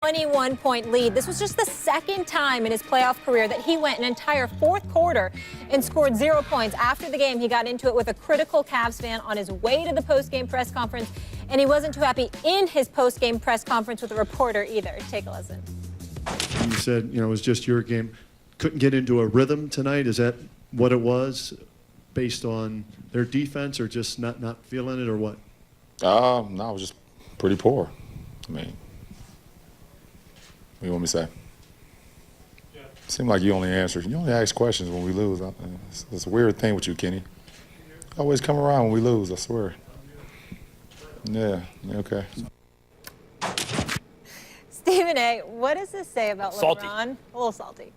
21-point lead. This was just the second time in his playoff career that he went an entire fourth quarter and scored 0 points. After the game, he got into it with a critical Cavs fan on his way to the post-game press conference, and he wasn't too happy in his post-game press conference with a reporter either. Take a listen. You said, it was just your game. Couldn't get into a rhythm tonight. Is that what it was, based on their defense, or just not feeling it, or what? No, it was just pretty poor. I mean, what do you want me to say? Yeah. Seemed like you only ask questions when we lose. It's a weird thing with you, Kenny. Always come around when we lose, I swear. Yeah, okay. Stephen A., what does this say about Salty. LeBron? A little salty.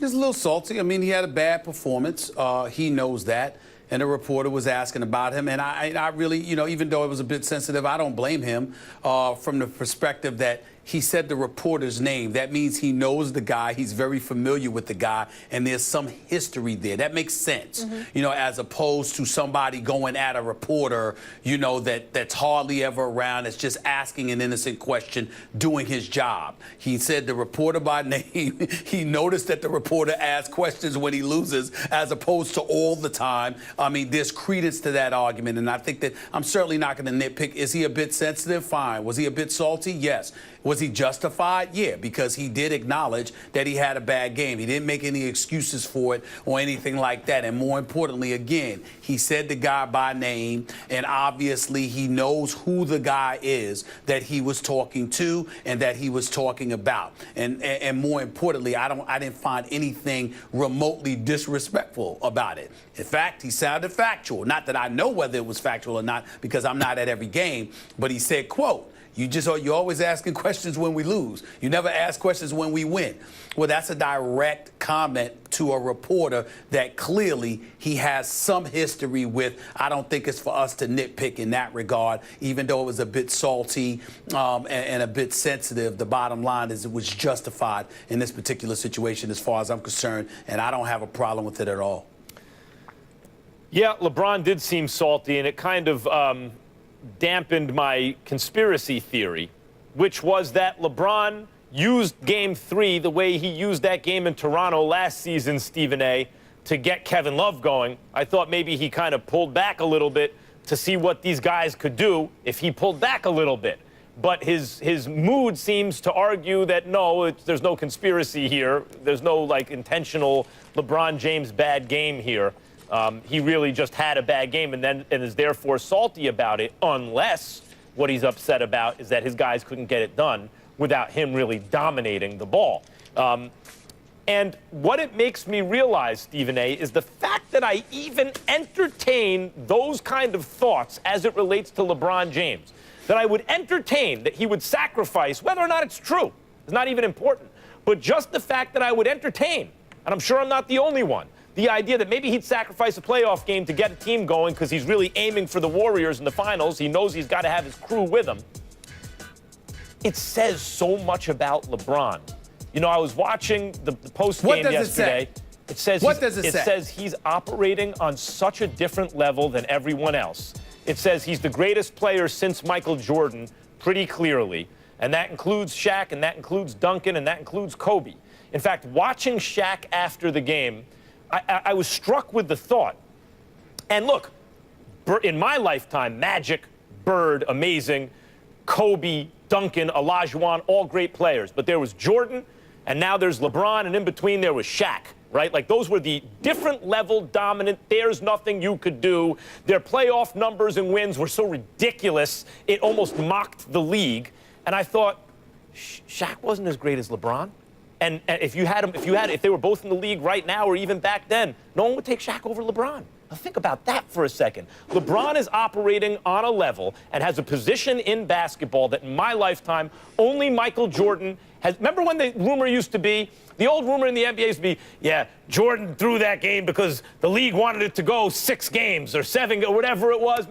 He's a little salty. I mean, he had a bad performance. He knows that. And a reporter was asking about him. And I really, even though it was a bit sensitive, I don't blame him from the perspective that he said the reporter's name. That means he knows the guy. He's very familiar with the guy. And there's some history there. That makes sense, as opposed to somebody going at a reporter, that's hardly ever around, that's just asking an innocent question, doing his job. He said the reporter by name. He noticed that the reporter asks questions when he loses, as opposed to all the time. I mean, there's credence to that argument. And I think that I'm certainly not going to nitpick. Is he a bit sensitive? Fine. Was he a bit salty? Yes. Was he justified? Yeah, because he did acknowledge that he had a bad game. He didn't make any excuses for it or anything like that. And more importantly, again, he said the guy by name, and obviously he knows who the guy is that he was talking to and that he was talking about. And more importantly, I didn't find anything remotely disrespectful about it. In fact, he sounded factual. Not that I know whether it was factual or not, because I'm not at every game, but he said, quote, you're always asking questions when we lose. You never ask questions when we win. Well, that's a direct comment to a reporter that clearly he has some history with. I don't think it's for us to nitpick in that regard, even though it was a bit salty and a bit sensitive. The bottom line is it was justified in this particular situation as far as I'm concerned, and I don't have a problem with it at all. Yeah, LeBron did seem salty, and it kind of dampened my conspiracy theory, which was that LeBron used Game 3 the way he used that game in Toronto last season, Stephen A., to get Kevin Love going. I thought maybe he kind of pulled back a little bit to see what these guys could do if he pulled back a little bit. But his mood seems to argue that, no, there's no conspiracy here. There's no, intentional LeBron James bad game here. He really just had a bad game and is therefore salty about it, unless what he's upset about is that his guys couldn't get it done without him really dominating the ball. And what it makes me realize, Stephen A., is the fact that I even entertain those kind of thoughts as it relates to LeBron James, that I would entertain that he would sacrifice, whether or not it's true, is not even important, but just the fact that I would entertain, and I'm sure I'm not the only one, the idea that maybe he'd sacrifice a playoff game to get a team going because he's really aiming for the Warriors in the finals. He knows he's got to have his crew with him. It says so much about LeBron. I was watching the post game yesterday. It says he's operating on such a different level than everyone else. It says he's the greatest player since Michael Jordan, pretty clearly. And that includes Shaq, and that includes Duncan, and that includes Kobe. In fact, watching Shaq after the game, I was struck with the thought. And look, in my lifetime, Magic, Bird, amazing, Kobe, Duncan, Olajuwon, all great players. But there was Jordan, and now there's LeBron, and in between there was Shaq, right? Those were the different level dominant, there's nothing you could do. Their playoff numbers and wins were so ridiculous, it almost mocked the league. And I thought, Shaq wasn't as great as LeBron. And if they were both in the league right now or even back then, no one would take Shaq over LeBron. Now think about that for a second. LeBron is operating on a level and has a position in basketball that in my lifetime only Michael Jordan has. Remember when the rumor used to be, the old rumor in the NBA used to be, yeah, Jordan threw that game because the league wanted it to go 6 games or 7 or whatever it was.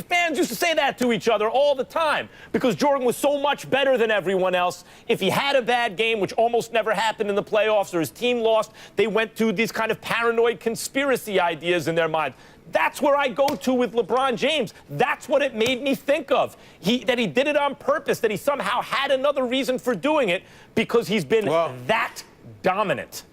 Fans used to say that to each other all the time because Jordan was so much better than everyone else. If he had a bad game, which almost never happened in the playoffs, or his team lost, they went to these kind of paranoid conspiracy ideas in their mind. That's where I go to with LeBron James. That's what it made me think of. That he did it on purpose, that he somehow had another reason for doing it because he's been that dominant.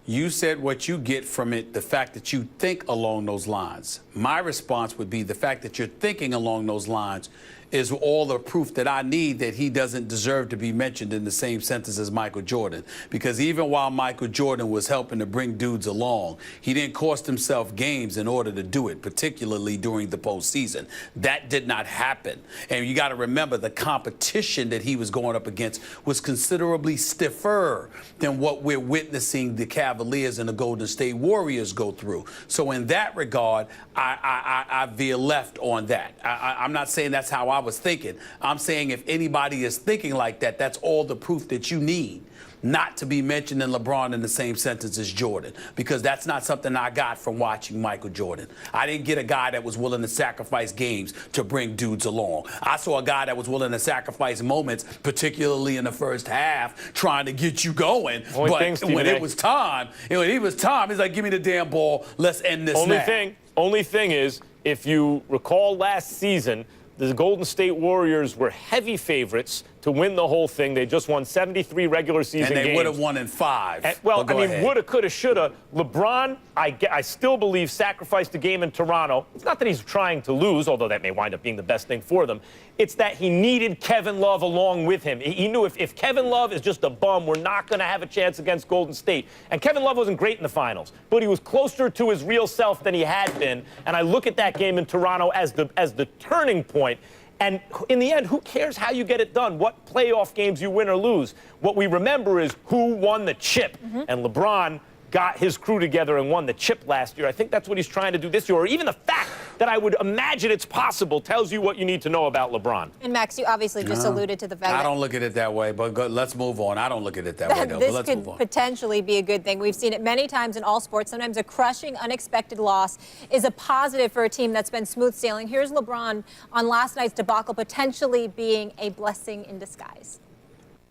You said what you get from it, the fact that you think along those lines. My response would be the fact that you're thinking along those lines is all the proof that I need that he doesn't deserve to be mentioned in the same sentence as Michael Jordan. Because even while Michael Jordan was helping to bring dudes along, he didn't cost himself games in order to do it, particularly during the postseason. That did not happen. And you got to remember the competition that he was going up against was considerably stiffer than what we're witnessing the Cavaliers and the Golden State Warriors go through. So in that regard, I veer left on that. I'm not saying that's how I was thinking. I'm saying if anybody is thinking like that, that's all the proof that you need not to be mentioning LeBron in the same sentence as Jordan, because that's not something I got from watching Michael Jordan. I didn't get a guy that was willing to sacrifice games to bring dudes along. I saw a guy that was willing to sacrifice moments, particularly in the first half, trying to get you going. But when it was time, he's like, give me the damn ball. Let's end this now. Only thing is, if you recall last season, the Golden State Warriors were heavy favorites to win the whole thing. They just won 73 regular season games. And they would have won in 5. And, woulda, coulda, shoulda. LeBron, I still believe, sacrificed the game in Toronto. It's not that he's trying to lose, although that may wind up being the best thing for them. It's that he needed Kevin Love along with him. He knew if Kevin Love is just a bum, we're not going to have a chance against Golden State. And Kevin Love wasn't great in the finals, but he was closer to his real self than he had been. And I look at that game in Toronto as the turning point. And in the end, who cares how you get it done, what playoff games you win or lose? What we remember is who won the chip. And LeBron got his crew together and won the chip last year. I think that's what he's trying to do this year. Or even the fact that I would imagine it's possible tells you what you need to know about LeBron. And Max, you obviously just alluded to the fact I don't look at it that way, but let's move on. I don't look at it that way, though, but let's move on. This could potentially be a good thing. We've seen it many times in all sports. Sometimes a crushing, unexpected loss is a positive for a team that's been smooth sailing. Here's LeBron on last night's debacle potentially being a blessing in disguise.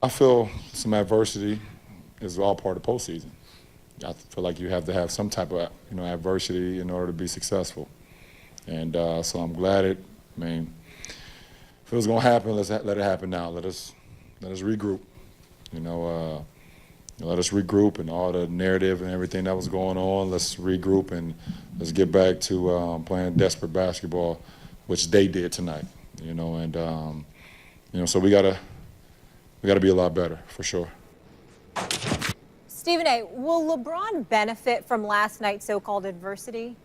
I feel some adversity is all part of postseason. I feel like you have to have some type of adversity in order to be successful. And so I'm glad if it was going to happen, let it happen now. Let us regroup. Let us regroup, and all the narrative and everything that was going on, let's regroup and let's get back to playing desperate basketball, which they did tonight. So we gotta be a lot better for sure. Stephen A., will LeBron benefit from last night's so-called adversity?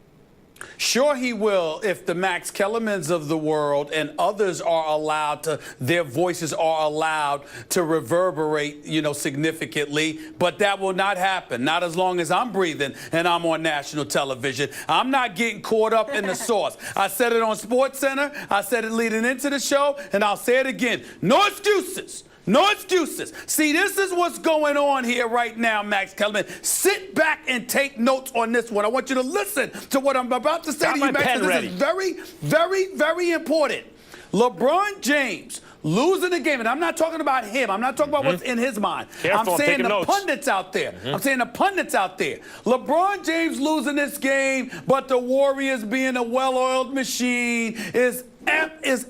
Sure he will, if the Max Kellermans of the world and others are allowed to, their voices are allowed to reverberate, significantly. But that will not happen, not as long as I'm breathing and I'm on national television. I'm not getting caught up in the sauce. I said it on SportsCenter, I said it leading into the show, and I'll say it again. No excuses. No excuses. See, this is what's going on here right now, Max Kellerman. Sit back and take notes on this one. I want you to listen to what I'm about to say to you, Max. This is very, very, very important. LeBron James losing the game, and I'm not talking about him. I'm not talking about what's in his mind. Careful, I'm saying the pundits out there. I'm saying the pundits out there. LeBron James losing this game, but the Warriors being a well-oiled machine is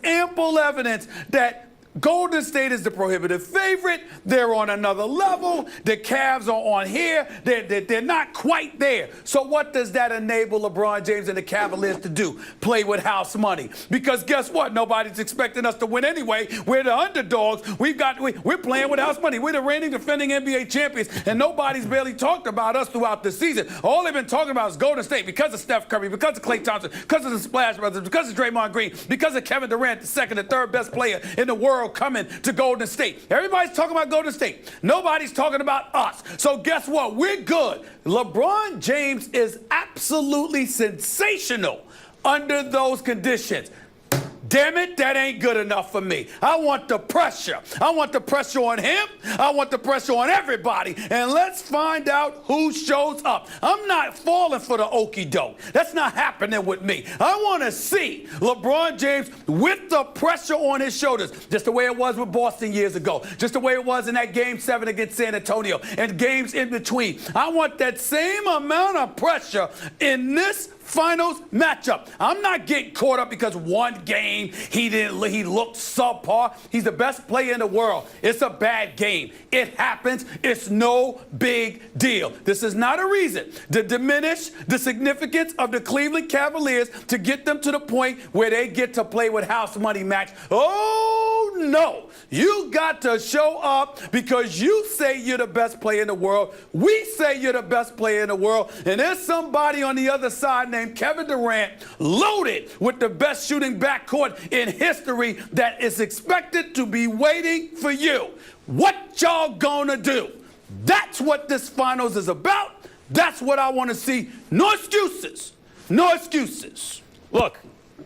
ample evidence that Golden State is the prohibitive favorite. They're on another level. The Cavs are on here. They're not quite there. So what does that enable LeBron James and the Cavaliers to do? Play with house money. Because guess what? Nobody's expecting us to win anyway. We're the underdogs. We're playing with house money. We're the reigning defending NBA champions, and nobody's barely talked about us throughout the season. All they've been talking about is Golden State because of Steph Curry, because of Klay Thompson, because of the Splash Brothers, because of Draymond Green, because of Kevin Durant, the second and third best player in the world, coming to Golden State. Everybody's talking about Golden State. Nobody's talking about us. So guess what? We're good. LeBron James is absolutely sensational under those conditions. Damn it, that ain't good enough for me. I want the pressure. I want the pressure on him. I want the pressure on everybody. And let's find out who shows up. I'm not falling for the okie doke. That's not happening with me. I want to see LeBron James with the pressure on his shoulders, just the way it was with Boston years ago, just the way it was in that Game 7 against San Antonio and games in between. I want that same amount of pressure in this finals matchup. I'm not getting caught up because one game he looked subpar. He's the best player in the world. It's a bad game. It happens. It's no big deal. This is not a reason to diminish the significance of the Cleveland Cavaliers to get them to the point where they get to play with house money, Max. Oh, no. You got to show up because you say you're the best player in the world. We say you're the best player in the world. And there's somebody on the other side named Kevin Durant, loaded with the best shooting backcourt in history, that is expected to be waiting for you. What y'all gonna do? That's what this finals is about. That's what I want to see. No excuses. No excuses. Look,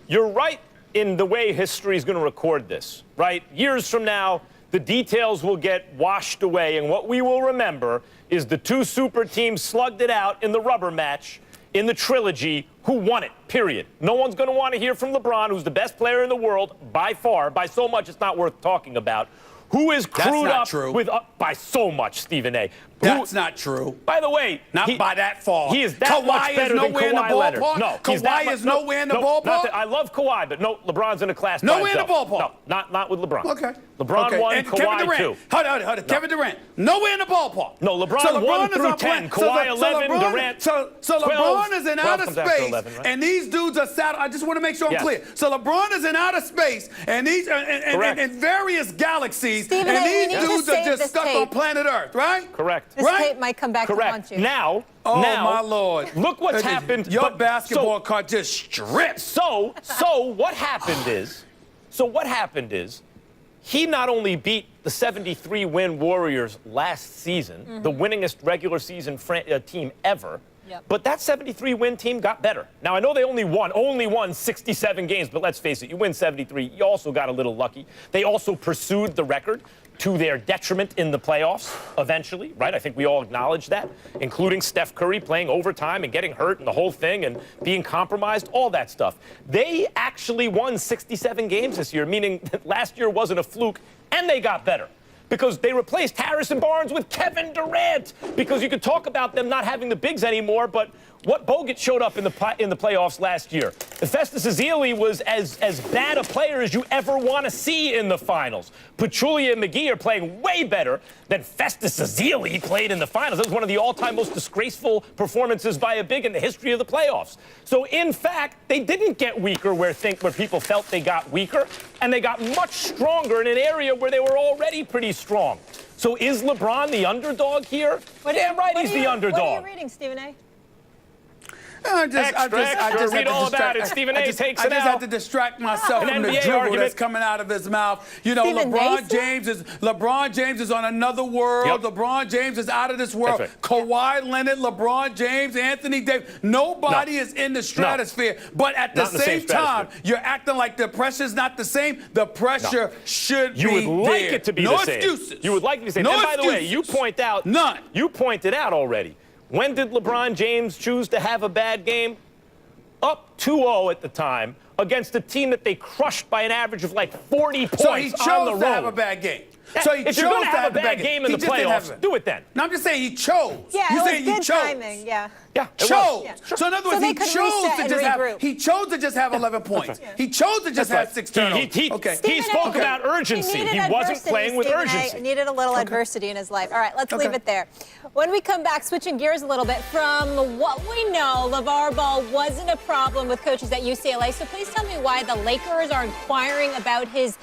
you're right in the way history is going to record this, right? Years from now, the details will get washed away, and what we will remember is the two super teams slugged it out in the rubber match in the trilogy. Who won it, period. No one's going to want to hear from LeBron, who's the best player in the world by far, by so much it's not worth talking about. Who is crewed up with by so much, Stephen A. That's not true. By the way, not by that far. He is that much better than Kawhi Leonard. No, Kawhi is nowhere in the ballpark. I love Kawhi, but no, LeBron's in a class by nowhere in the himself. ballpark. No, not with LeBron. Okay. LeBron won, and Kawhi 2. Hold on. Kevin Durant, nowhere in the ballpark. No, LeBron 1 through 10. Kawhi 11, Durant. So 12, LeBron is in outer space, 11, right? and these dudes are I just want to make sure I'm clear. So LeBron is in outer space, and these in various galaxies, Stephen, and these dudes are just stuck on planet Earth, right? Correct. This tape might come back to haunt you. Now, my Lord. Look what's happened. Your basketball card just stripped. So what happened is, he not only beat the 73-win Warriors last season, the winningest regular season team ever, but that 73-win team got better. Now, I know they only won 67 games, but let's face it, you win 73, you also got a little lucky. They also pursued the record to their detriment in the playoffs eventually, right? I think we all acknowledge that, including Steph Curry playing overtime and getting hurt and the whole thing and being compromised, all that stuff. They actually won 67 games this year, meaning that last year wasn't a fluke, and they got better because they replaced Harrison Barnes with Kevin Durant, because you could talk about them not having the bigs anymore, but what Bogut showed up in the playoffs last year. Festus Ezeli was as bad a player as you ever want to see in the finals. Pachulia and McGee are playing way better than Festus Ezeli played in the finals. That was one of the all-time most disgraceful performances by a big in the history of the playoffs. So, in fact, they didn't get weaker where people felt they got weaker, and they got much stronger in an area where they were already pretty strong. So is LeBron the underdog here? Damn right he's the underdog. What are you reading, Stephen A.? I just read all about it. Stephen A. takes it out. I just had to distract myself from the dribble that's coming out of his mouth. You know, LeBron James is on another world. Yep. LeBron James is out of this world. Right. Kawhi Leonard, LeBron James, Anthony Davis. Nobody is in the stratosphere. But at the same time, you're acting like the pressure's not the same. The pressure should be there. You would like it to be the same. No excuses. You would like it to be the same. No and by the way, excuses. None. You pointed out already. When did LeBron James choose to have a bad game? Up 2-0 at the time against a team that they crushed by an average of like 40 points on the road. So he chose to have a bad game. So he if you're going to have a bad game in the playoffs, do it then. No, I'm just saying he chose. Yeah, you it say was good he chose. timing. Yeah. Yeah, chose. Yeah. So in other words, he chose to just have 11 points. He chose to just have 6 turnovers. He spoke about urgency. He wasn't playing with urgency. He needed a little adversity in his life. All right, let's leave it there. When we come back, switching gears a little bit from what we know, LeVar Ball wasn't a problem with coaches at UCLA. So please tell me why the Lakers are inquiring about his